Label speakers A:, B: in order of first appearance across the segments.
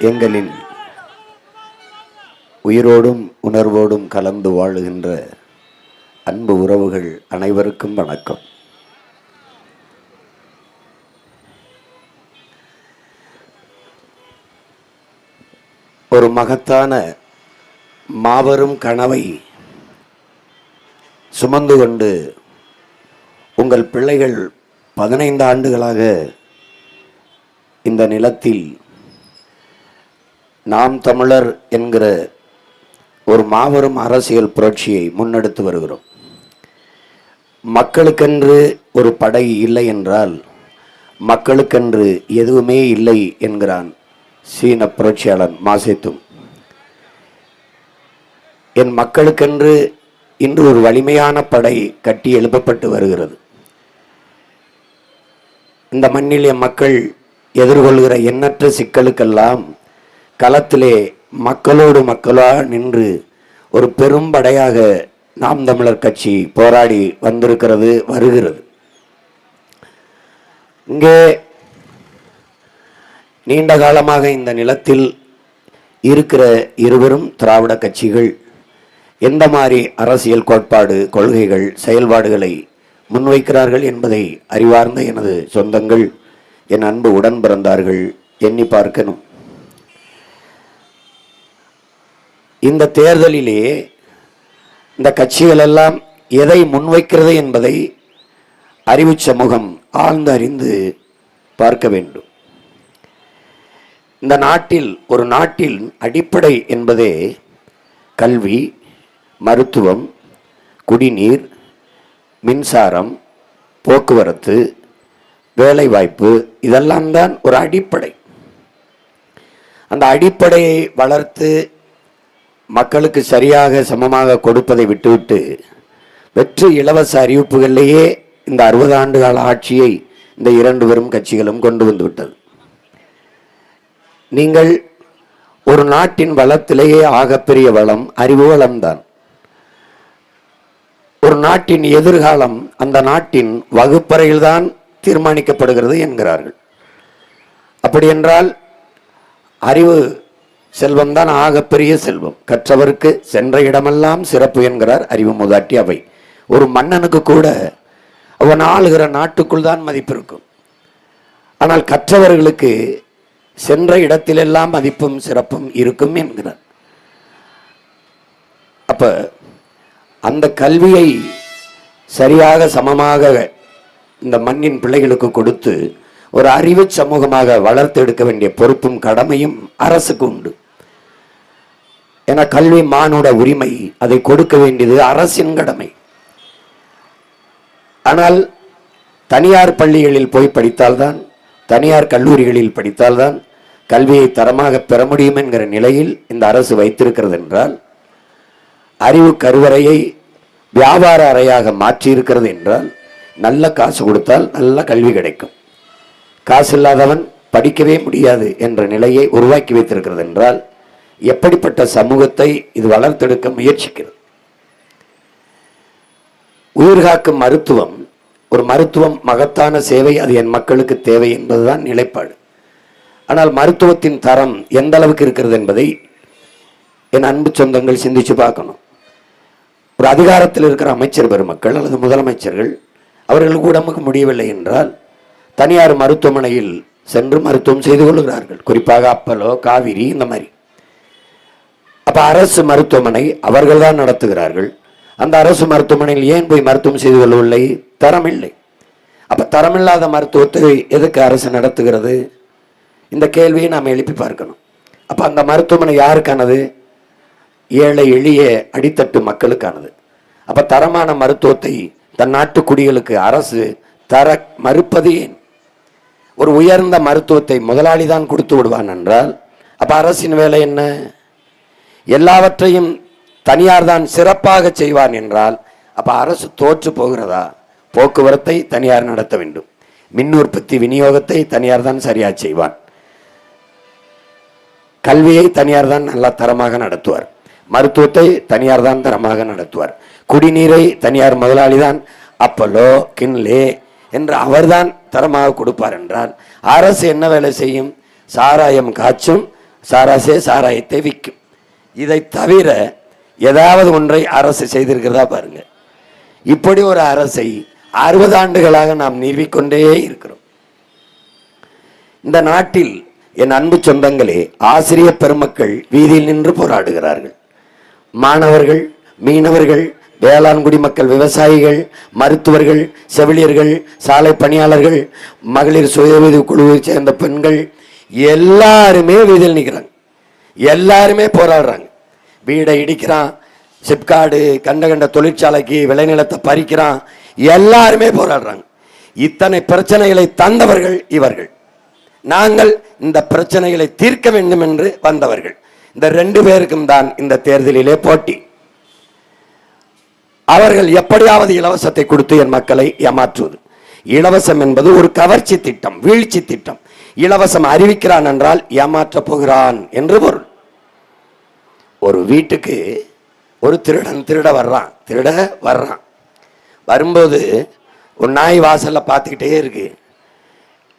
A: எங்களின் உயிரோடும் உணர்வோடும் கலந்து வாழுகின்ற அன்பு உறவுகள் அனைவருக்கும் வணக்கம். ஒரு மகத்தான மாபெரும் கனவை சுமந்து கொண்டு உங்கள் பிள்ளைகள் 15 ஆண்டுகளாக இந்த நிலத்தில் நாம் தமிழர் என்கிற ஒரு மாபெரும் அரசியல் புரட்சியை முன்னெடுத்து வருகிறோம். மக்களுக்கென்று ஒரு படை இல்லை என்றால் மக்களுக்கென்று எதுவுமே இல்லை என்கிறான் சீன புரட்சியாளன் மாசேத்துங். என் மக்களுக்கென்று இன்று ஒரு வலிமையான படை கட்டி எழுப்பப்பட்டு வருகிறது. இந்த மண்ணில் என் மக்கள் எதிர்கொள்கிற எண்ணற்ற சிக்கலுக்கெல்லாம் களத்திலே மக்களோடு மக்களாக நின்று ஒரு பெரும் படையாக நாம் தமிழர் கட்சி போராடி வந்திருக்கிறது, வருகிறது. இங்கே நீண்ட காலமாக இந்த நிலத்தில் இருக்கிற இருவரும் திராவிட கட்சிகள் எந்த மாதிரி அரசியல் கோட்பாடு, கொள்கைகள், செயல்பாடுகளை முன்வைக்கிறார்கள் என்பதை அறிவார்ந்த எனது சொந்தங்கள், என் அன்பு உடன் பிறந்தார்கள் எண்ணி பார்க்கணும். இந்த தேர்தலிலே இந்த கட்சிகள் எல்லாம் எதை முன்வைக்கிறது என்பதை அறிவு சமூகம் ஆழ்ந்து அறிந்து பார்க்க வேண்டும். இந்த நாட்டில், ஒரு நாட்டில் அடிப்படை என்பதே கல்வி, மருத்துவம், குடிநீர், மின்சாரம், போக்குவரத்து, வேலைவாய்ப்பு, இதெல்லாம் தான் ஒரு அடிப்படை. அந்த அடிப்படையை வளர்த்து மக்களுக்கு சரியாக சமமாக கொடுப்பதை விட்டுவிட்டு வெற்று இலவச அறிவிப்புகளிலேயே இந்த 60 ஆண்டு கால ஆட்சியை இந்த 2 பெரும் கட்சிகளும் கொண்டு வந்து விட்டது. நீங்கள் ஒரு நாட்டின் வளத்திலேயே ஆகப்பெரிய வளம் அறிவு வளம்தான். ஒரு நாட்டின் எதிர்காலம் அந்த நாட்டின் வகுப்பறையில்தான் தீர்மானிக்கப்படுகிறது என்கிறார்கள். அப்படி என்றால் அறிவு செல்வம் தான் ஆகப்பெரிய செல்வம். கற்றவருக்கு சென்ற இடமெல்லாம் சிறப்பு என்கிறார் அறிவு மூதாட்டி அவை. ஒரு மன்னனுக்கு கூட அவன் ஆளுகிற நாட்டுக்குள் தான் மதிப்பு இருக்கும். ஆனால் கற்றவர்களுக்கு சென்ற இடத்திலெல்லாம் மதிப்பும் சிறப்பும் இருக்கும் என்கிறார். அப்ப அந்த கல்வியை சரியாக சமமாக இந்த மண்ணின் பிள்ளைகளுக்கு கொடுத்து ஒரு அறிவு சமூகமாக வளர்த்து எடுக்க வேண்டிய பொறுப்பும் கடமையும் அரசுக்கு உண்டு. என கல்வி மானுட உரிமை, அதை கொடுக்க வேண்டியது அரசின் கடமை. ஆனால் தனியார் பள்ளிகளில் போய் படித்தால்தான், தனியார் கல்லூரிகளில் படித்தால்தான் கல்வியை தரமாக பெற முடியும் என்கிற நிலையில் இந்த அரசு வைத்திருக்கிறது என்றால், அறிவு கருவறையை வியாபார அறையாக மாற்றி இருக்கிறது என்றால், நல்ல காசு கொடுத்தால் நல்ல கல்வி கிடைக்கும், காசு இல்லாதவன் படிக்கவே முடியாது என்ற நிலையை உருவாக்கி வைத்திருக்கிறது என்றால், எப்படிப்பட்ட சமூகத்தை இது வளர்த்தெடுக்க முயற்சிக்கிறது? உயிர்காக்கும் மருத்துவம், ஒரு மருத்துவம் மகத்தான சேவை, அது என் மக்களுக்கு தேவை என்பதுதான் நிலைப்பாடு. ஆனால் மருத்துவத்தின் தரம் எந்த அளவுக்கு இருக்கிறது என்பதை என் அன்பு சொந்தங்கள் சிந்திச்சு பார்க்கணும். ஒரு அதிகாரத்தில் இருக்கிற அமைச்சர் பெருமக்கள் அல்லது முதலமைச்சர்கள் அவர்களுக்கு உடம்புக்கு முடியவில்லை என்றால் தனியார் மருத்துவமனையில் சென்று மருத்துவம் செய்து கொள்கிறார்கள். குறிப்பாக அப்பலோ, காவிரி, இந்த மாதிரி. அப்ப அரசு மருத்துவமனை அவர்கள் தான் நடத்துகிறார்கள். அந்த அரசு மருத்துவமனையில் ஏன் போய் மருத்துவம் செய்து கொள்ளவில்லை? தரம் இல்லை. அப்ப தரமில்லாத மருத்துவத்தை எதுக்கு அரசு நடத்துகிறது? இந்த கேள்வியை நாம் எழுப்பி பார்க்கணும். அப்ப அந்த மருத்துவமனை யாருக்கானது? ஏழை எளிய அடித்தட்டு மக்களுக்கானது. அப்ப தரமான மருத்துவத்தை தன் நாட்டு குடிகளுக்கு அரசு தர மறுப்பது ஏன்? ஒரு உயர்ந்த மருத்துவத்தை முதலாளி தான் கொடுத்து விடுவான் என்றால் அப்ப அரசின் வேலை என்ன? எல்லாவற்றையும் தனியார் தான் சிறப்பாக செய்வான் என்றால் அப்ப அரசு தோற்று போகிறதா? போக்குவரத்தை தனியார் நடத்த வேண்டும், மின் உற்பத்தி விநியோகத்தை தனியார் தான் சரியா செய்வான், கல்வியை தனியார் தான் நல்ல தரமாக நடத்துவார், மருத்துவத்தை தனியார் தான் தரமாக நடத்துவார், குடிநீரை தனியார் முதலாளி தான் அப்பலோ, கின்லே என்று அவர்தான் தரமாக கொடுப்பார் என்றால் அரசு என்ன வேலை செய்யும்? சாராயம் காய்ச்சும், சாராசே சாராயத்தை விற்கும். இதை தவிர ஏதாவது ஒன்றை அரசு செய்திருக்கிறதா பாருங்க. இப்படி ஒரு அரசை 60 ஆண்டுகளாக நாம் நிறுவிக்கொண்டே இருக்கிறோம். இந்த நாட்டில் என் அன்பு சொந்தங்களே, ஆசிரியர் பெருமக்கள் வீதியில் நின்று போராடுகிறார்கள். மாணவர்கள், மீனவர்கள், வேளாண் குடிமக்கள், விவசாயிகள், மருத்துவர்கள், செவிலியர்கள், சாலை பணியாளர்கள், மகளிர் சுய உதவி குழுவை சேர்ந்த பெண்கள் எல்லாருமே வீதியில் நிற்கிறாங்க. எல்லாருமே போராடுறாங்க. வீடை இடிக்கிறான், சிப்காடு கண்ட தொழிற்சாலைக்கு விளைநிலத்தை பறிக்கிறான், எல்லாருமே போராடுறாங்க. இத்தனை பிரச்சனைகளை தந்தவர்கள் இவர்கள். நாங்கள் இந்த பிரச்சனைகளை தீர்க்க வேண்டும் என்று வந்தவர்கள். இந்த 2 பேருக்கும் தான் இந்த தேர்தலிலே போட்டி. அவர்கள் எப்படியாவது இலவசத்தை கொடுத்து என் மக்களை ஏமாற்றுவது. இலவசம் என்பது ஒரு கவர்ச்சி திட்டம், வீழ்ச்சி திட்டம். இலவசம் அறிவிக்கிறான் என்றால் ஏமாற்றப் போகிறான் என்று பொருள். ஒரு வீட்டுக்கு ஒரு திருடன் திருட வர்றான். வரும்போது ஒரு நாய் வாசல்ல பார்த்துக்கிட்டே இருக்கு.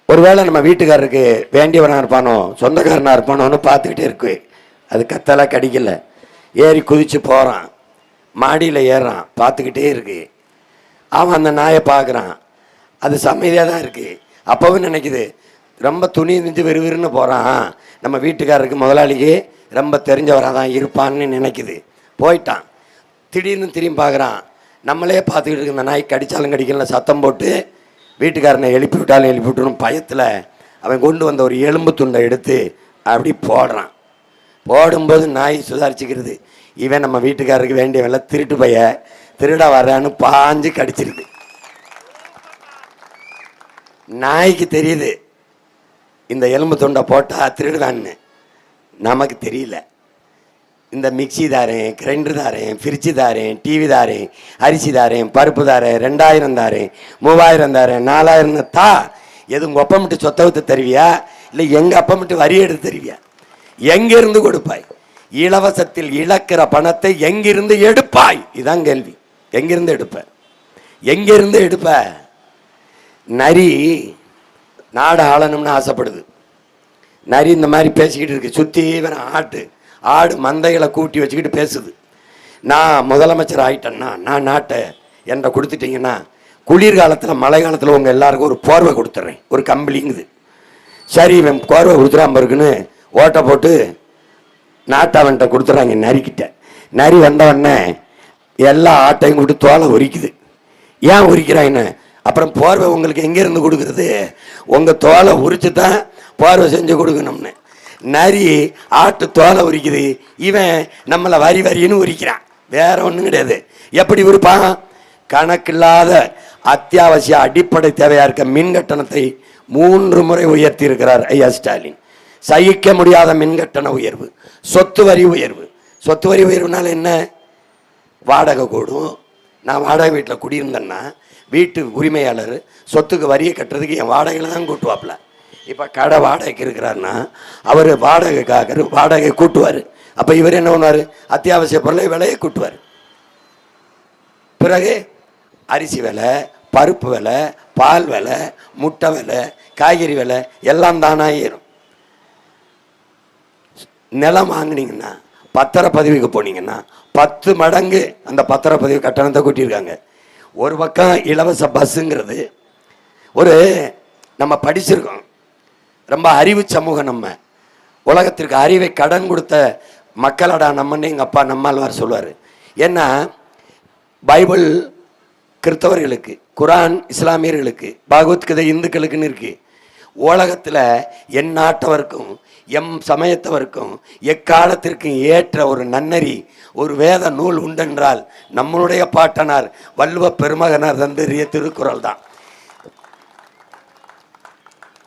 A: ஒருவேளை நம்ம வீட்டுக்காரருக்கு வேண்டியவனா இருப்பானோ சொந்தக்காரனா இருப்பானோன்னு பார்த்துக்கிட்டே இருக்கு. அது கத்தலை கடிக்கல, ஏறி குதிச்சு போகிறான், மாடியில் ஏறுறான், பார்த்துக்கிட்டே இருக்கு. அவன் அந்த நாயை பார்க்குறான், அது சமைதியாக தான் இருக்குது. அப்போவும் நினைக்குது, ரொம்ப துணி நின்று விறுவிறுன்னு போகிறான், நம்ம வீட்டுக்காரருக்கு முதலாளிக்கு ரொம்ப தெரிஞ்சவராக தான் இருப்பான்னு நினைக்குது. போயிட்டான். திடீர்னு திரும்பி பார்க்குறான், நம்மளே பார்த்துக்கிட்டு இருக்க இந்த நாய் கடித்தாலும் கடிக்கல சத்தம் போட்டு வீட்டுக்காரனை எழுப்பி விட்டாலும் எழுப்பி விட்டுணும் பயத்தில் அவன் கொண்டு வந்த ஒரு எலும்பு துண்டை எடுத்து அப்படி போடுறான். போடும்போது நாய் சுதாரிச்சுக்கிறது, இவன் நம்ம வீட்டுக்காரருக்கு வேண்டிய வேலை திருட்டு பைய திருட வர்றான்னு பாஞ்சு கடிச்சிருது. நாய்க்கு தெரியுது இந்த எலும்பு துண்டை போட்டால் திருடுதான்னு, நமக்கு தெரியல. இந்த மிக்சி தாரேன், கிரைண்டர் தாரேன், ஃப்ரிட்ஜு தாரேன், டிவி தாரேன், அரிசி தாரேன், பருப்பு தாரேன், 2000 தாரேன், 3000 தாரேன், 4000 தா. எது உங்கள் அப்பா மட்டும் சொத்தை வித்து தருவியா, இல்லை எங்கள் அப்பா மட்டும் வரி எடுத்து தருவியா? எங்கிருந்து கொடுப்பாய்? இலவசத்தில் இழக்கிற பணத்தை எங்கிருந்து எடுப்பாய்? இதான் கேள்வி. எங்கிருந்து எடுப்ப? நரி நாடு ஆளணும்னு ஆசைப்படுது. நரி இந்த மாதிரி பேசிக்கிட்டு இருக்கு. சுற்றி ஆடு மந்தைகளை கூட்டி வச்சுக்கிட்டு பேசுது. நான் முதலமைச்சர் ஆகிட்டேன்னா நான் நாட்டை என்ற கொடுத்துட்டீங்கன்னா குளிர்காலத்தில் மழை காலத்தில் உங்கள் எல்லாருக்கும் ஒரு போர்வை கொடுத்துட்றேன், ஒரு கம்பளிங்குது. சரி இவன் போர்வை கொடுத்துடாம இருக்குன்னு ஓட்டை போட்டு நாட்டாவன்ட்ட கொடுத்துட்றாங்க நரிக்கிட்ட. நரி வந்தவொடனே எல்லா ஆட்டையும் கூப்பிட்டு தோலை உரிக்குது. ஏன் உரிக்கிறாங்கன்னு, அப்புறம் போர்வை உங்களுக்கு எங்கேருந்து கொடுக்குறது? உங்கள் தோலை உரிச்சு தான் போர்வை செஞ்சு கொடுக்கணும்னு. நரி ஆட்டு தோலை உரிக்குது, இவன் நம்மளை வரின்னு உரிக்கிறான். வேற ஒன்றும் கிடையாது. எப்படி உரிப்பான்? கணக்கில்லாத அத்தியாவசிய அடிப்படை தேவையா இருக்க மின் கட்டணத்தை 3 முறை உயர்த்தி இருக்கிறார் ஐயா ஸ்டாலின். சகிக்க முடியாத மின்கட்டண உயர்வு, சொத்து வரி உயர்வு. சொத்து வரி உயர்வுனால என்ன? வாடகை கூடும். நான் வாடகை வீட்டில் குடியிருந்தேன்னா வீட்டு உரிமையாளர் சொத்துக்கு வரியை கட்டுறதுக்கு என் வாடகையில் தான் கூட்டுவாப்புல. இப்போ கடை வாடகைக்கு இருக்கிறாருன்னா அவர் வாடகை கூட்டுவார். அப்போ இவர் என்ன பண்ணுவார்? அத்தியாவசிய பொருளை விலையை கூட்டுவார். பிறகு அரிசி விலை, பருப்பு விலை, பால் விலை, முட்டை விலை, காய்கறி விலை எல்லாம் தானா ஏறும். நிலம் வாங்கினீங்கன்னா பத்திரப்பதிவுக்கு போனீங்கன்னா 10 மடங்கு அந்த பத்திரப்பதிவு கட்டணத்தை கூட்டியிருக்காங்க. ஒரு பக்கம் இலவச பஸ்ஸுங்கிறது ஒரு நம்ம படிச்சிருக்கோம், ரொம்ப அறிவு சமூகம். நம்ம உலகத்திற்கு அறிவை கடன் கொடுத்த மக்களடா நம்மன்னு எங்கள் அப்பா நம்மாழ்வார் சொல்லுவார். ஏன்னா பைபிள் கிறிஸ்தவர்களுக்கு, குரான் இஸ்லாமியர்களுக்கு, பகவத்கீதை இந்துக்களுக்குன்னு இருக்கு. உலகத்தில் என் நாட்டவருக்கும் எம் சமயத்தவருக்கும் எக்காலத்திற்கும் ஏற்ற ஒரு நன்னறி, ஒரு வேத நூல் உண்டென்றால் நம்மளுடைய பாட்டனார் வள்ளுவ பெருமகனார் தந்தறிய திருக்குறள் தான்.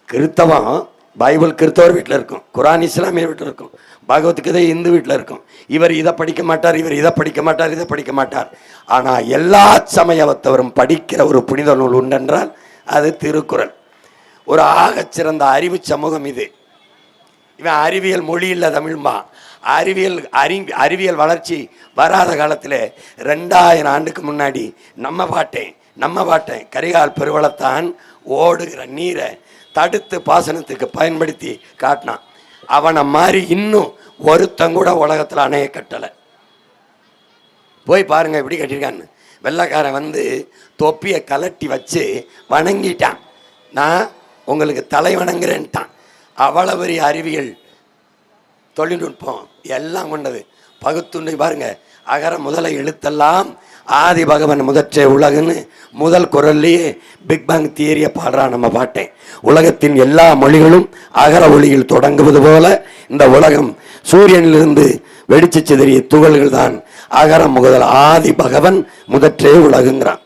A: கிறிஸ்தவம் பைபிள் கிறிஸ்தவர் வீட்டில் இருக்கும், குரான் இஸ்லாமிய வீட்டில் இருக்கும், பகவத்கீதை இந்து வீட்டில் இருக்கும். இவர் இதை படிக்க மாட்டார், இவர் இதை படிக்க மாட்டார், இதை படிக்க மாட்டார். ஆனால் எல்லா சமயத்தவரும் படிக்கிற ஒரு புனித நூல் உண்டென்றால் அது திருக்குறள். ஒரு ஆகச்சிறந்த அறிவு சமூகம் இது. இவன் அறிவியல் மொழி இல்லை தமிழ்மா. அறிவியல் வளர்ச்சி வராத காலத்தில் 2000 ஆண்டுக்கு முன்னாடி நம்ம பாட்டேன் கரிகால் பெருவளத்தான் ஓடுகிற நீரை தடுத்து பாசனத்துக்கு பயன்படுத்தி காட்டினான். அவனை மாதிரி இன்னும் ஒருத்தன் கூட உலகத்தில் அணைய கட்டலை. போய் பாருங்க எப்படி கட்டியிருக்கான்னு. வெள்ளைக்காரன் வந்து தொப்பியை கலட்டி வச்சு வணங்கிட்டான். நான் உங்களுக்கு தலை வணங்குறேன்ட்டான். அவ்வளவு பெரிய அறிவியல் தொழில்நுட்பம் எல்லாம் கொண்டது. பகுத்துண்டை பாருங்க, அகர முதல எழுத்தெல்லாம் ஆதி பகவன் முதற்றே உலகுன்னு முதல் குரல்லையே பிக் பேங் தியரியை பாடுறான் நம்ம பாட்டேன். உலகத்தின் எல்லா மொழிகளும் அகர ஒளியில் தொடங்குவது போல இந்த உலகம் சூரியனிலிருந்து வெடிச்சு சிதறிய துகள்கள் தான் அகரம் முதல் ஆதி பகவன் முதற்றே உலகுங்கிறான்.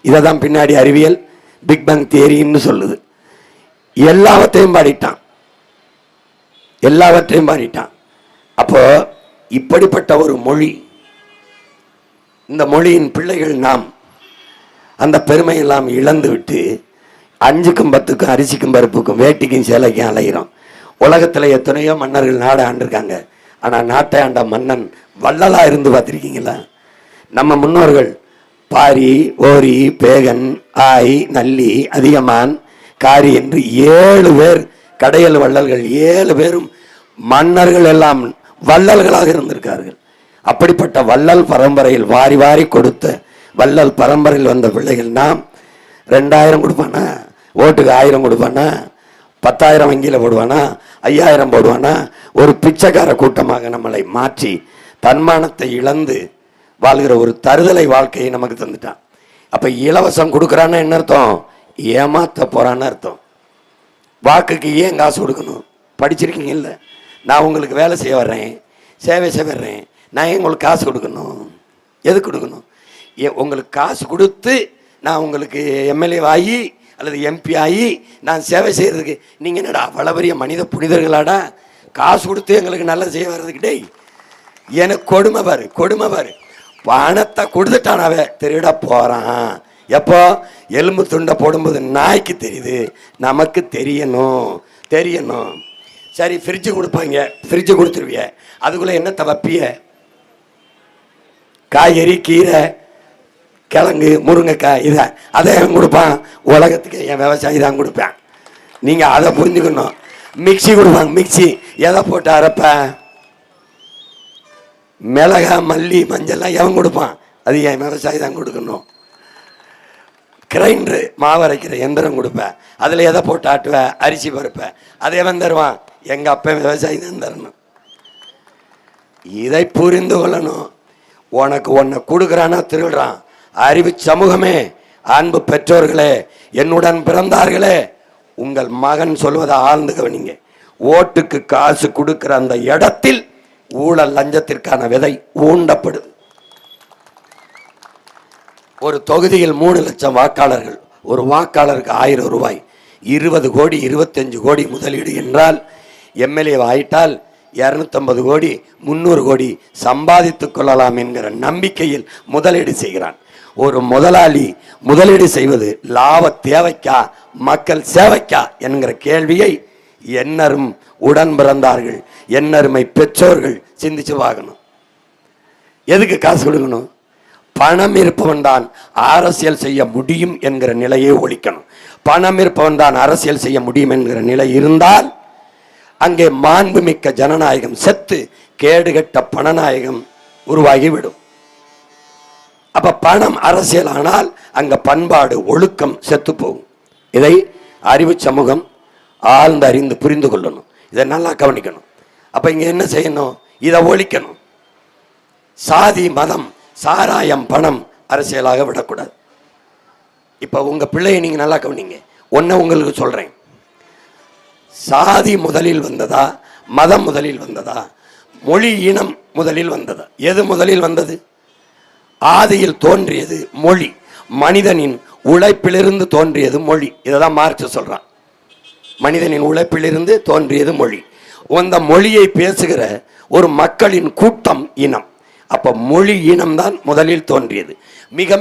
A: இதை தான் பின்னாடி அறிவியல் பிக் பேங் தியரின்னு சொல்லுது. எல்லாவற்றையும் பாடிட்டான், எல்லாவற்றையும் பாடிட்டான். அப்போ இப்படிப்பட்ட ஒரு மொழி, இந்த மொழியின் பிள்ளைகள் நாம் அந்த பெருமையெல்லாம் இழந்து விட்டு 5க்கும் 10க்கும் அரிசிக்கும் பருப்புக்கும் வேட்டிக்கும் சேலைக்கும் அலைகிறோம். உலகத்தில் எத்தனையோ மன்னர்கள் நாடை ஆண்டிருக்காங்க. ஆனால் நாட்டை ஆண்ட மன்னன் வள்ளலா இருந்து பார்த்துருக்கீங்களா? நம்ம முன்னோர்கள் பாரி, ஓரி, பேகன், ஆய், நல்லி, அதிகமான், காரி என்று 7 பேர் கடையல் வள்ளல்கள். 7 பேரும் மன்னர்கள் எல்லாம் வள்ளல்களாக இருந்திருக்கார்கள். அப்படிப்பட்ட வள்ளல் பரம்பரையில் வாரி வாரி கொடுத்த வள்ளல் பரம்பரையில் வந்த பிள்ளைகள் நாம் 2000 கொடுப்பானா, ஓட்டுக்கு 1000 கொடுப்பானா, 10,000 வங்கியில் போடுவானா, 5000 போடுவானா, ஒரு பிச்சைக்கார கூட்டமாக நம்மளை மாற்றி தன்மானத்தை இழந்து வாழ்கிற ஒரு தருதலை வாழ்க்கையை நமக்கு தந்துட்டான். அப்ப இலவசம் கொடுக்குறான்னு என்ன அர்த்தம்? ஏமாத்த போறான்னு அர்த்தம். வாக்குக்கு ஏன் காசு கொடுக்கணும்? படிச்சிருக்கீங்க இல்லை? நான் உங்களுக்கு வேலை செய்ய வர்றேன், சேவை செய்ய வர்றேன், நான் ஏன் உங்களுக்கு காசு கொடுக்கணும்? எது கொடுக்கணும்? உங்களுக்கு காசு கொடுத்து நான் உங்களுக்கு எம்எல்ஏ ஆகி அல்லது எம்பி ஆகி நான் சேவை செய்யறதுக்கு நீங்கள் என்னடா அவ்வளோ பெரிய மனித புனிதர்களாடா? காசு கொடுத்து எங்களுக்கு நல்லது செய்ய வர்றதுக்கு டேய், எனக்கு கொடுமை பாரு, கொடுமை பாரு. பணத்தை கொடுத்துட்டானாவே திருட போகிறான். எப்போ? எலும்பு துண்டை போடும்போது நாய்க்கு தெரியுது, நமக்கு தெரியணும், தெரியணும். சரி, ஃப்ரிட்ஜு கொடுப்பாங்க, ஃப்ரிட்ஜு கொடுத்துருவிய, அதுக்குள்ளே என்ன தவப்பிய? காய்கறி, கீரை, கிழங்கு, முருங்கைக்காய், இதை அதை எவன் கொடுப்பான்? உலகத்துக்கு என் விவசாயி தான் கொடுப்பேன். நீங்கள் அதை புரிஞ்சுக்கணும். மிக்சி கொடுப்பாங்க, மிக்சி எதை போட்டு அரைப்ப? மிளகா, மல்லி, மஞ்சள்லாம் எவன் கொடுப்பான்? அது என் விவசாயி தான் கொடுக்கணும். கிரைண்டரு, மாவு அரைக்கிற எந்திரம் கொடுப்பேன், அதில் எதை போட்டு ஆட்டுவேன்? அரிசி பருப்பேன், அதை எவன் தருவான்? எங்கள் அப்பா விவசாயி தான் தரணும். இதை புரிந்து கொள்ளணும். உனக்கு ஒன்றை கொடுக்குறான்னா திருடுறான். அறிவு சமூகமே, அன்பு பெற்றோர்களே, என்னுடன் பிறந்தார்களே, உங்கள் மகன் சொல்வதை ஆழ்ந்து கவனிங்க. ஓட்டுக்கு காசு கொடுக்கிற அந்த இடத்தில் ஊழல் லஞ்சத்திற்கான விதை ஊண்டப்படுது. ஒரு தொகுதியில் 3 லட்சம் வாக்காளர்கள், ஒரு வாக்காளருக்கு 1000 ரூபாய், 20 கோடி 25 கோடி முதலீடு என்றால் எம்எல்ஏ ஆயிட்டால் 250 கோடி 300 கோடி சம்பாதித்துக் கொள்ளலாம் என்கிற நம்பிக்கையில் முதலீடு செய்கிறான். ஒரு முதலாளி முதலீடு செய்வது லாப தேவைக்கா மக்கள் சேவைக்கா என்கிற கேள்வியை என்னரும் உடன் பிறந்தார்கள், என்னருமை பெற்றோர்கள் சிந்திச்சு பார்க்கணும். எதுக்கு காசு கொடுக்கணும்? பணம் இருப்பவன் தான் அரசியல் செய்ய முடியும் என்கிற நிலையை ஒழிக்கணும். பணம் இருப்பவன் தான் அரசியல் செய்ய முடியும் என்கிற நிலை இருந்தால் அங்கே மாண்புமிக்க ஜனநாயகம் செத்து கேடுகட்ட பணநாயகம் உருவாகிவிடும். அப்ப பணம் அரசியல் ஆனால் அங்க பண்பாடு, ஒழுக்கம் செத்து போகும். இதை அறிவு சமூகம் ஆழ்ந்து அறிந்து புரிந்து கொள்ளணும். இதை நல்லா கவனிக்கணும். அப்ப இங்க என்ன செய்யணும்? இதை ஒழிக்கணும். சாதி, மதம், சாராயம், பணம் அரசியலாக விடக்கூடாது. இப்ப உங்க பிள்ளையை நீங்க நல்லா கவனிங்க. ஒன்ன உங்களுக்கு சொல்றேன், சாதி முதலில் வந்ததா, மதம் முதலில் வந்ததா, மொழி இனம் முதலில் வந்ததா? எது முதலில் வந்தது? ஆதியில் தோன்றியது மொழி. மனிதனின் உழைப்பிலிருந்து தோன்றியது மொழி. இதைதான் மார்க்ஸ் சொல்றான். மனிதனின் உழைப்பிலிருந்து தோன்றியது மொழி. அந்த மொழியை பேசுகிற ஒரு மக்களின் கூட்டம் இனம். அப்ப மொழி இனம் தான் முதலில் தோன்றியது. மிக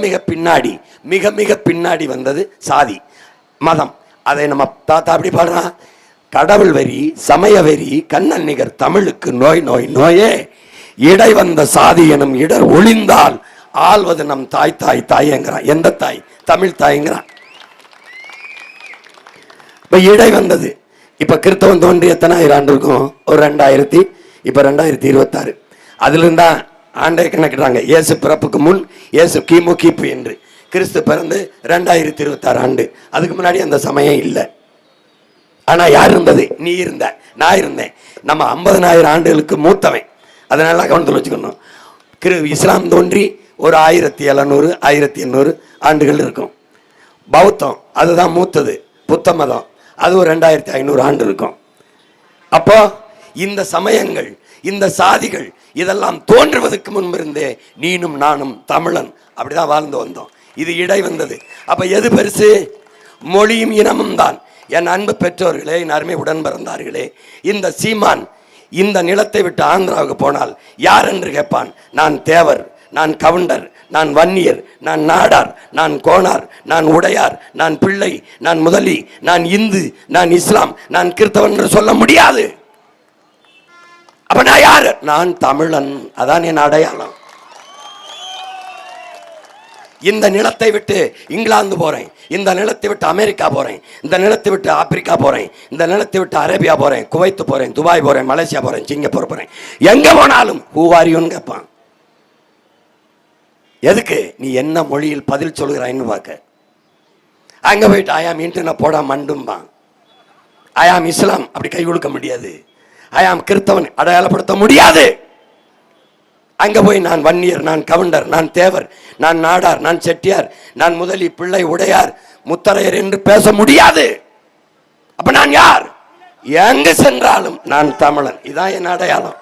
A: மிக பின்னாடி வந்தது சாதி, மதம். அதை நம்ம தாத்தா அப்படி பாடுறான், கடவுள் வரி, சமய வரி, கண்ணன் நிகர் தமிழுக்கு நோய் நோய் நோயே, இடை வந்த சாதி எனும் இடர் ஒளிந்தால் ஆள்வது நம் தாய் தாய் தாயங்கிறான். எந்த தாய்? தமிழ் தாய்ங்கிறான். இப்ப இடை வந்தது, இப்ப கிறிஸ்தவம் தோன்றி எத்தனை ஆயிரம் ஆண்டு இருக்கும்? ஒரு 2000, இப்ப 2026. அதுல இருந்தா ஆண்டை கணக்கிடுறாங்க. இயேசு பிறப்புக்கு முன், இயேசு கிமு கிபு என்று. கிறிஸ்து பிறந்து 2026 ஆண்டு. அதுக்கு முன்னாடி அந்த சமயம் இல்லை. ஆனா யார் இருந்தது? நீ இருந்த, நான் இருந்தேன். நம்ம 50,000 ஆண்டுகளுக்கு மூத்தவன். அதனால கவனத்தில் வச்சுக்கணும். இஸ்லாம் தோன்றி ஒரு 1700, 1800 ஆண்டுகள் இருக்கும். பௌத்தம் அதுதான் மூத்தது, புத்த மதம், அது ஒரு 2500 ஆண்டு இருக்கும். அப்போ இந்த சமயங்கள், இந்த சாதிகள் இதெல்லாம் தோன்றுவதற்கு முன்பிருந்தே நீனும் நானும் தமிழன் அப்படிதான் வாழ்ந்து வந்தோம். இது இடை வந்தது. அப்ப எது பெருசு? மொழியும் இனமும் தான். என் அன்பு பெற்றோர்களே, என் அருமை உடன் பிறந்தார்களே, இந்த சீமான் இந்த நிலத்தை விட்டு ஆந்திராவுக்கு போனால் யார் என்று கேட்பான். நான் தேவர், நான் கவுண்டர், நான் வன்னியர், நான் நாடார், நான் கோனார், நான் உடையார், நான் பிள்ளை, நான் முதலி, நான் இந்து, நான் இஸ்லாம், நான் கிறிஸ்தவன் என்று சொல்ல முடியாது. அப்ப நான் யாரு? நான் தமிழன். அதான் என் அடையாளம். இந்த நிலத்தை விட்டு இங்கிலாந்து போறேன், இந்த நிலத்தை விட்டு அமெரிக்கா போறேன், இந்த நிலத்தை விட்டு ஆப்பிரிக்கா போறேன், இந்த நிலத்தை விட்டு அரேபியா போறேன், குவைத்து போறேன், துபாய் போறேன், மலேசியா போறேன், சிங்கப்பூர் போறேன். எங்க போனாலும் ஹூவாரியோன்னு கேட்பான். எதுக்கு? நீ என்ன மொழியில் பதில் சொல்கிறாய்ன்னு பார்க்க. அங்க போயிட்டு ஐயாம் இன்டர்நெட் போட மண்டும்பான். ஐயாம் இஸ்லாம் அப்படி கை கொடுக்க முடியாது. ஐயாம் கிறிஸ்தவன் அடையாளப்படுத்த முடியாது. அங்க போய் நான் வன்னியர், நான் கவுண்டர், நான் தேவர், நான் நாடார், நான் செட்டியார், நான் முதலி, பிள்ளை, உடையார், முத்தரையர் என்று பேச முடியாது. அப்ப நான் யார்? எங்கு சென்றாலும் நான் தமிழன். இதான் என் அடையாளம்.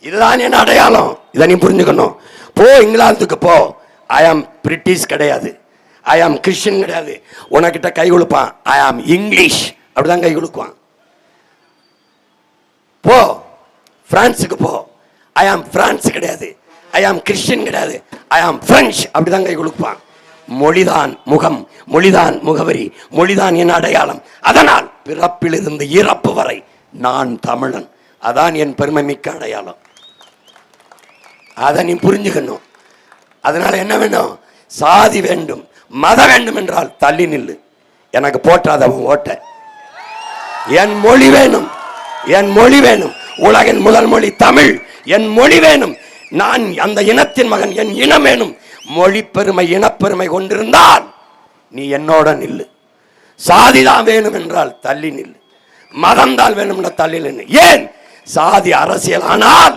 A: இதுதான் என் அடையாளம். இதை நீ புரிஞ்சுக்கணும். போ, இங்கிலாந்துக்கு போ. ஐ ஆம் பிரிட்டிஷ் கிடையாது, ஐ ஆம் கிறிஸ்டின் கிடையாது. உனக்கிட்ட கை கொடுப்பான் ஐ ஆம் இங்கிலீஷ், அப்படிதான் கை கொடுப்பான். போ பிரான்ஸுக்கு போ, ஐ ஆம் பிரான்ஸ் கிடையாது, ஐ ஆம் கிறிஸ்டின் கிடையாது, ஐ ஆம் பிரெஞ்சு, அப்படிதான் கை கொடுப்பான். மொழிதான் முகம், மொழிதான் முகவரி, மொழிதான் என் அடையாளம். அதனால் பிறப்பிலிருந்து இறப்பு வரை நான் தமிழன். அதான் என் பெருமை மிக்க அடையாளம். அதை நீ புரிஞ்சுக்கணும். அதனால என்ன வேணும்? சாதி வேண்டும், மதம் வேண்டும் என்றால் தள்ளி நில்லு. எனக்கு போட்டாதவன் ஓட்ட. என் மொழி வேணும், என் மொழி வேணும். உலகின் முதல் மொழி தமிழ். என் மொழி வேணும். நான் அந்த இனத்தின் மகன், என் இனம் வேணும். மொழி பெருமை, இனப்பெருமை கொண்டிருந்தால் நீ என்னோட நில்லு. சாதிதான் வேணும் என்றால் தள்ளி நில்லு. மதம் தான் வேணும் என்ற தள்ளி நில்லு. ஏன்? சாதி அரசியல் ஆனால்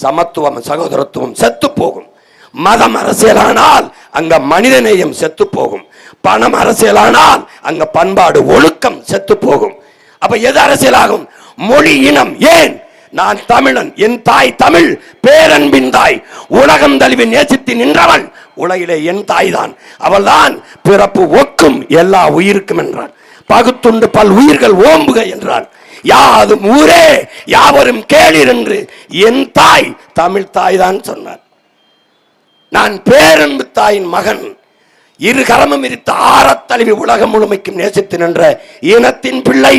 A: சமத்துவம், சகோதரத்துவம் செத்து போகும். மதம் அரசியலானால் அங்க மனிதநேயம் செத்து போகும். பணம் அரசியலானால் அங்க பண்பாடு, ஒழுக்கம் செத்து போகும். அப்ப எது அரசியலாகும்? மொழி, இனம். ஏன்? நான் தமிழன், என் தாய் தமிழ், பேரன்பின் தாய், உலகம் தழுவி நேசித்து நின்றவள் உலகிலே என் தாய் தான். அவள் தான் பிறப்பு ஒக்கும் எல்லா உயிருக்கும் என்றான். பகுத்துண்டு பல் உயிர்கள் ஓம்புக என்றான். யாதும் ஊரே யாவரும் கேளீர் என்று என் தாய் தமிழ் தாய் தான் சொன்னார். நான் பேரன்பு தாயின் மகன், இரு கரமும் விரித்து ஆறத் தழுவி உலகம் முழுமைக்கும் நேசித்து நின்ற இனத்தின் பிள்ளை.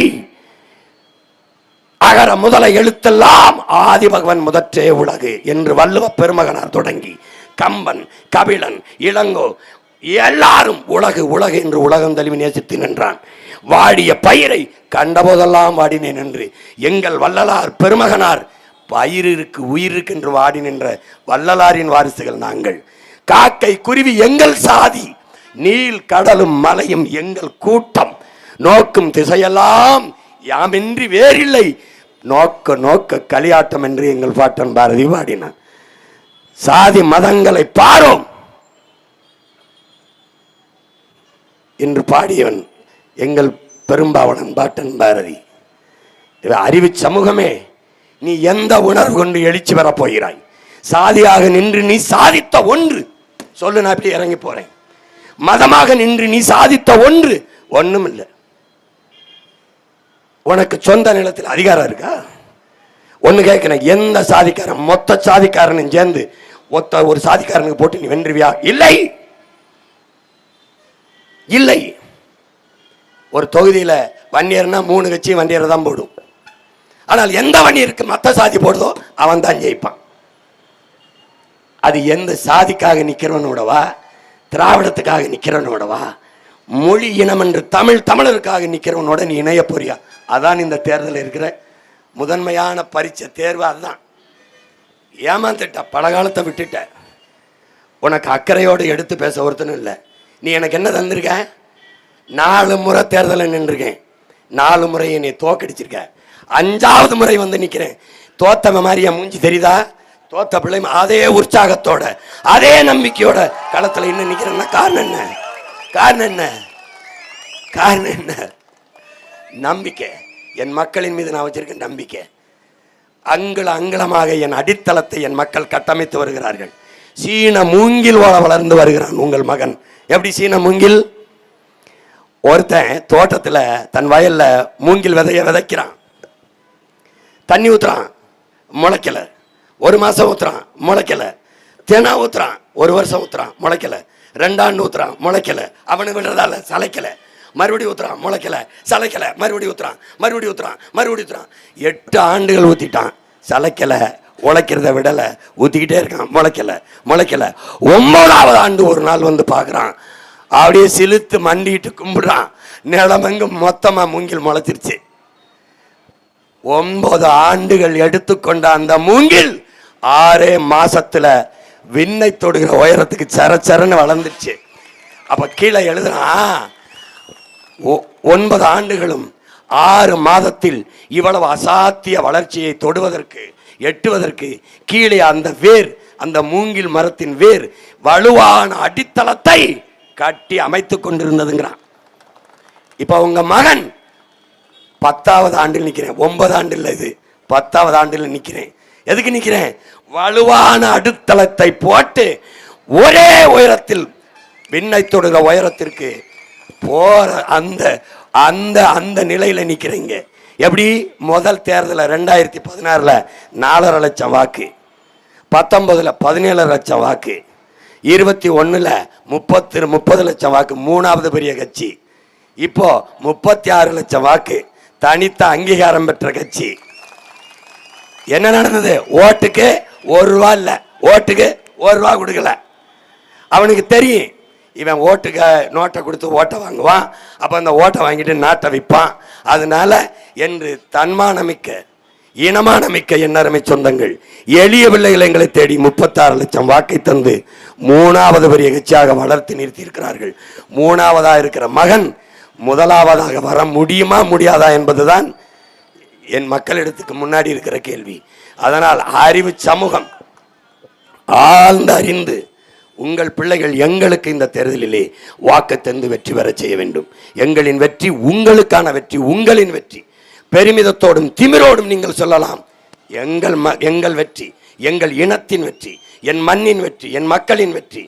A: அகர முதல எழுத்தெல்லாம் ஆதி பகவன் முதற்றே உலகு என்று வள்ளுவ பெருமகனார் தொடங்கி கம்பன், கபிலன், இளங்கோ எல்லாரும் உலகு உலகு என்று உலகம் தழுவி நேசித்து நின்றான். வாடிய பயிரை கண்டபோதெல்லாம் வாடினேன் என்று எங்கள் வள்ளலார் பெருமகனார் பயிருக்கு உயிருக்கு என்று வாடி நின்ற வள்ளலாரின் வாரிசுகள் நாங்கள். காக்கை குருவி எங்கள் சாதி, நீல் கடலும் மலையும் எங்கள் கூட்டம், நோக்கும் திசையெல்லாம் யாமின்றி வேறில்லை, நோக்க நோக்க களியாட்டம் என்று எங்கள் பாட்டன் பாரதி பாடினான். சாதி மதங்களை பாரோம் என்று பாடியவன் எங்கள் பெரும்பாவனன் பாட்டன் பாரதி. அறிவு சமூகமே, நீ எந்த உணர்வு கொண்டு எழுச்சி வரப் போகிறாய்? சாதியாக நின்று நீ சாதித்த ஒன்று சொல்லு, நான் இப்படி இறங்கி போறேன். மதமாக நின்று நீ சாதித்த ஒன்று ஒண்ணும் இல்லை. உனக்கு சொந்த நிலத்தில் அதிகாரம் இருக்கா? ஒண்ணு கேட்கிறேன், எந்த சாதிக்காரன், மொத்த சாதிக்காரனும் சேர்ந்து ஒத்த ஒரு சாதிக்காரனுக்கு போட்டு நீ வென்றுவியா? இல்லை, இல்லை. ஒரு தொகுதியில வன்னியர்னா 3 கட்சி வன்னியரை தான் போடும். ஆனால் எந்த வன்னியருக்கு மற்ற சாதி போடுதோ அவன் தான் ஜெயிப்பான். அது எந்த சாதிக்காக நிக்கிறவனோடவா, திராவிடத்துக்காக நிக்கிறவனோடவா, மொழி இனம் என்று தமிழருக்காக நிக்கிறவனோட நீ இணைய போறியா? அதான் இந்த தேர்தலில் இருக்கிற முதன்மையான பரீட்சை தேர்வு. அதுதான் ஏமாந்துட்ட, பலகாலத்தை விட்டுட்ட. உனக்கு அக்கறையோடு எடுத்து பேச ஒருத்தனும் இல்லை. நீ எனக்கு என்ன தந்திருக்க? 4 முறை தேர்தலில் நின்றுருக்கேன், 4 முறை என்னை தோக்கடிச்சிருக்க. 5வது முறை வந்து நிற்கிறேன். தோத்தவ மாதிரி என் மூஞ்சி தெரியுதா? தோத்த பிள்ளை அதே உற்சாகத்தோட அதே நம்பிக்கையோட களத்தில் இன்னும் நிற்கிறேன்னா காரணம் என்ன? காரணம் என்ன? காரணம் என்ன? நம்பிக்கை. என் மக்களின் மீது நான் வச்சிருக்க நம்பிக்கை. அங்குலமாக என் அடித்தளத்தை என் மக்கள் கட்டமைத்து வருகிறார்கள். சீன மூங்கில் வளர்ந்து வருகிறான் உங்கள் மகன். எப்படி சீன மூங்கில்? ஒருத்தன் தோட்டத்தில் தன் வயல்ல மூங்கில் விதைய விதைக்கிறான், தண்ணி ஊத்துறான், முளைக்கல. 1 மாசம் ஊத்துறான், முளைக்கல. தினம் ஊத்துறான், 1 வருஷம் ஊத்துறான், முளைக்கல. 2 ஆண்டு ஊத்துறான், முளைக்கல. அவனு விடுறதால சளைக்கல. மறுபடியும் ஊத்துறான், முளைக்கல, சளைக்கல. மறுபடியும் ஊத்துறான், மறுபடியும் ஊத்துறான், மறுபடியும் ஊத்துறான். 8 ஆண்டுகள் ஊத்திட்டான், சளைக்கல. உழைக்கிறத விடல, ஊத்திக்கிட்டே இருக்கான், முளைக்கல முளைக்கல. 9வது ஆண்டு ஒரு நாள் வந்து பார்க்குறான், அப்படியே சிலுத்து மண்டிட்டு கும்பிடுறான். நிலமெங்கும் மொத்தமா மூங்கில் முளைச்சிருச்சு. 9 ஆண்டுகள் எடுத்துக்கொண்ட அந்த மூங்கில் 6 மாசத்துல விண்ணை தொடுகிற உயரத்துக்கு சரச்சரன்னு வளர்ந்துச்சு. அப்ப கீழே எழுதுறான், 9 ஆண்டுகளும் 6 மாதத்தில் இவ்வளவு அசாத்திய வளர்ச்சியை தொடுவதற்கு, எட்டுவதற்கு கீழே அந்த வேர், அந்த மூங்கில் மரத்தின் வேர் வலுவான அடித்தளத்தை கட்டி அமைத்துக் கொண்டிருந்ததுங்கிறான். இப்ப உங்க மகன் 10வது ஆண்டில் நிற்கிறேன். 9 ஆண்டு இல்லை, இது 10வது ஆண்டில் நிற்கிறேன். எதுக்கு நிற்கிறேன்? வலுவான அடித்தளத்தை போட்டு ஒரே உயரத்தில் விண்ணை தொடுகிற உயரத்திற்கு போற அந்த அந்த அந்த நிலையில நிற்கிறீங்க. எப்படி? முதல் தேர்தலில் 2016 4.5 லட்சம் வாக்கு, 19 17 லட்சம் வாக்கு, 21 30 லட்சம் வாக்கு, 3வது பெரிய கட்சி. இப்போ 36 லட்சம் வாக்கு, தனித்த அங்கீகாரம் பெற்ற கட்சி. என்ன நடந்தது? ஓட்டுக்கு 1 ரூபா இல்ல, ஓட்டுக்கு 1 ரூபா கொடுக்கல. அவனுக்கு தெரியும், இவன் ஓட்டுக்கு நோட்டை கொடுத்து ஓட்டை வாங்குவான், அப்போ அந்த ஓட்டை வாங்கிட்டு நாட்டை விற்பான். அதனால என்று தன்மானமிக்க இனமானமிக்க எண்ணருமை சொந்தங்கள், எளிய பிள்ளைகளை எங்களை தேடி 36 லட்சம் வாக்கை தந்து 3வது பெரிய கட்சியாக வளர்த்து நிறுத்தி இருக்கிறார்கள். 3வதாக இருக்கிற மகன் 1வதாக வர முடியுமா முடியாதா என்பதுதான் என் மக்களிடத்துக்கு முன்னாடி இருக்கிற கேள்வி. அதனால் அறிவு சமூகம் ஆழ்ந்து அறிந்து உங்கள் பிள்ளைகள் எங்களுக்கு இந்த தேர்தலிலே வாக்கு தந்து வெற்றி பெற செய்ய வேண்டும். எங்களின் வெற்றி உங்களுக்கான வெற்றி, உங்களின் வெற்றி. பெருமிதத்தோடும் திமிரோடும் நீங்கள் சொல்லலாம், எங்கள் வெற்றி, எங்கள் இனத்தின் வெற்றி, என் மண்ணின் வெற்றி, என் மக்களின் வெற்றி.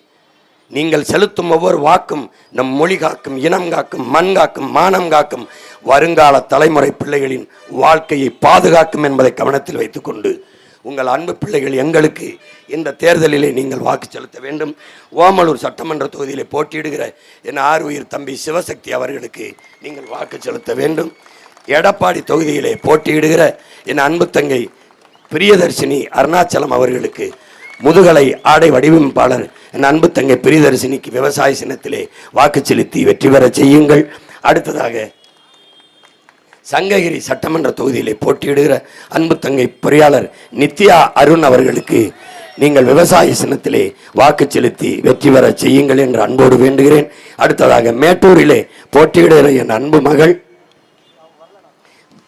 A: நீங்கள் செலுத்தும் ஒவ்வொரு வாக்கும் நம் மொழி காக்கும், இனம் காக்கும், மண் காக்கும், மானம் காக்கும், வருங்கால தலைமுறை பிள்ளைகளின் வாழ்க்கையை பாதுகாக்கும் என்பதை கவனத்தில் வைத்துக்கொண்டு உங்கள் அன்பு பிள்ளைகள் எங்களுக்கு இந்த தேர்தலிலே நீங்கள் வாக்கு செலுத்த வேண்டும். ஓமலூர் சட்டமன்ற தொகுதியிலே போட்டியிடுகிற என் ஆறுயிர் தம்பி சிவசக்தி அவர்களுக்கு நீங்கள் வாக்கு செலுத்த வேண்டும். எடப்பாடி தொகுதியிலே போட்டியிடுகிற என் அன்பு தங்கை பிரியதர்ஷினி அருணாச்சலம் அவர்களுக்கு, முதுகலை ஆடை வடிவமைப்பாளர் என் அன்பு தங்கை பிரியதர்ஷினிக்கு விவசாய சின்னத்திலே வாக்கு செலுத்தி வெற்றி பெற செய்யுங்கள். அடுத்ததாக சங்ககிரி சட்டமன்ற தொகுதியிலே போட்டியிடுகிற அன்பு தங்கை பொறியாளர் நித்யா அருண் அவர்களுக்கு நீங்கள் விவசாய சின்னத்திலே வாக்கு செலுத்தி வெற்றி பெற செய்யுங்கள் என்று அன்போடு வேண்டுகிறேன். அடுத்ததாக மேட்டூரிலே போட்டியிடுகிற என் அன்பு மகள்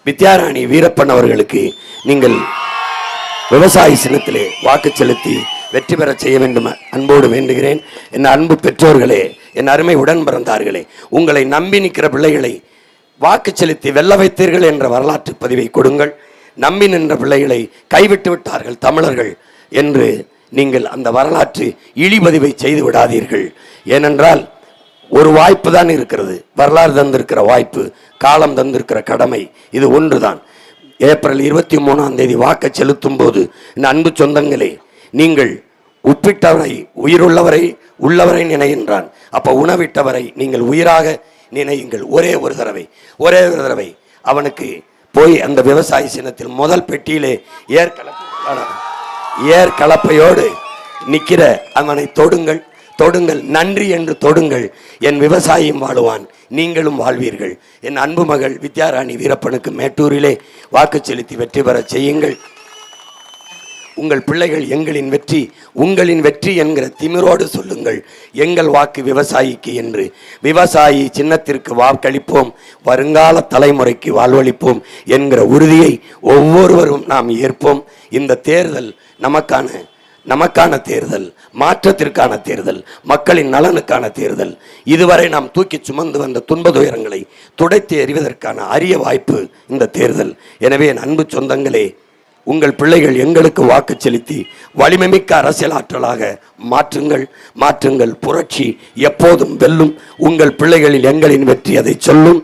A: வித்யாராணி வீரப்பன் அவர்களுக்கு நீங்கள் விவசாய சின்னத்திலே வாக்கு செலுத்தி வெற்றி பெற செய்ய வேண்டும் அன்போடு வேண்டுகிறேன். என் அன்பு பெற்றோர்களே, என் அருமை உடன் பிறந்தார்களே, உங்களை நம்பி நிற்கிற பிள்ளைகளை வாக்கு செலுத்தி வெல்ல வைத்தீர்கள் என்ற வரலாற்று பதிவை கொடுங்கள். நம்பி நின்ற பிள்ளைகளை கைவிட்டு விட்டார்கள் தமிழர்கள் என்று நீங்கள் அந்த வரலாற்று இழிபதிவை செய்து விடாதீர்கள். ஏனென்றால் ஒரு வாய்ப்பு தான் இருக்கிறது, வரலாறு தந்திருக்கிற வாய்ப்பு, காலம் தந்திருக்கிற கடமை இது ஒன்றுதான். ஏப்ரல் 23ஆம் தேதி வாக்கு செலுத்தும் போது என் அன்பு சொந்தங்களே, நீங்கள் உட்பிட்டவரை உயிருள்ளவரை உள்ளவரை நினைகின்றான். அப்ப உணவிட்டவரை நீங்கள் உயிராக நினையுங்கள். ஒரே ஒரு தடவை அவனுக்கு போய் அந்த விவசாய சின்னத்தில் முதல் பெட்டியிலே ஏர் கலப்பையோடு நிற்கிற அவனை தொடுங்கள். தொடுங்கள், நன்றி என்று தொடுங்கள். என் விவசாயியும் வாழுவான், நீங்களும் வாழ்வீர்கள். என் அன்பு மகள் வித்யாராணி வீரப்பனுக்கு மேட்டூரிலே வாக்கு செலுத்தி வெற்றி பெற செய்யுங்கள். உங்கள் பிள்ளைகள் எங்களின் வெற்றி, உங்களின் வெற்றி என்கிற திமிரோடு சொல்லுங்கள். எங்கள் வாக்கு விவசாயிக்கு என்று. விவசாயி சின்னத்திற்கு வாக்களிப்போம், வருங்கால தலைமுறைக்கு வாழ்வளிப்போம் என்கிற உறுதியை ஒவ்வொருவரும் நாம் ஏற்போம். இந்த தேர்தல் நமக்கான தேர்தல், மாற்றத்திற்கான தேர்தல், மக்களின் நலனுக்கான தேர்தல். இதுவரை நாம் தூக்கி சுமந்து வந்த துன்ப துயரங்களை துடைத்து எறிவதற்கான அரிய வாய்ப்பு இந்த தேர்தல். எனவே என் அன்பு சொந்தங்களே, உங்கள் பிள்ளைகள் எங்களுக்கு வாக்கு செலுத்தி வலிமைமிக்க அரசியல் ஆற்றலாக மாற்றுங்கள். புரட்சி எப்போதும் வெல்லும். உங்கள் பிள்ளைகளில் எங்களின் வெற்றி அதை சொல்லும்.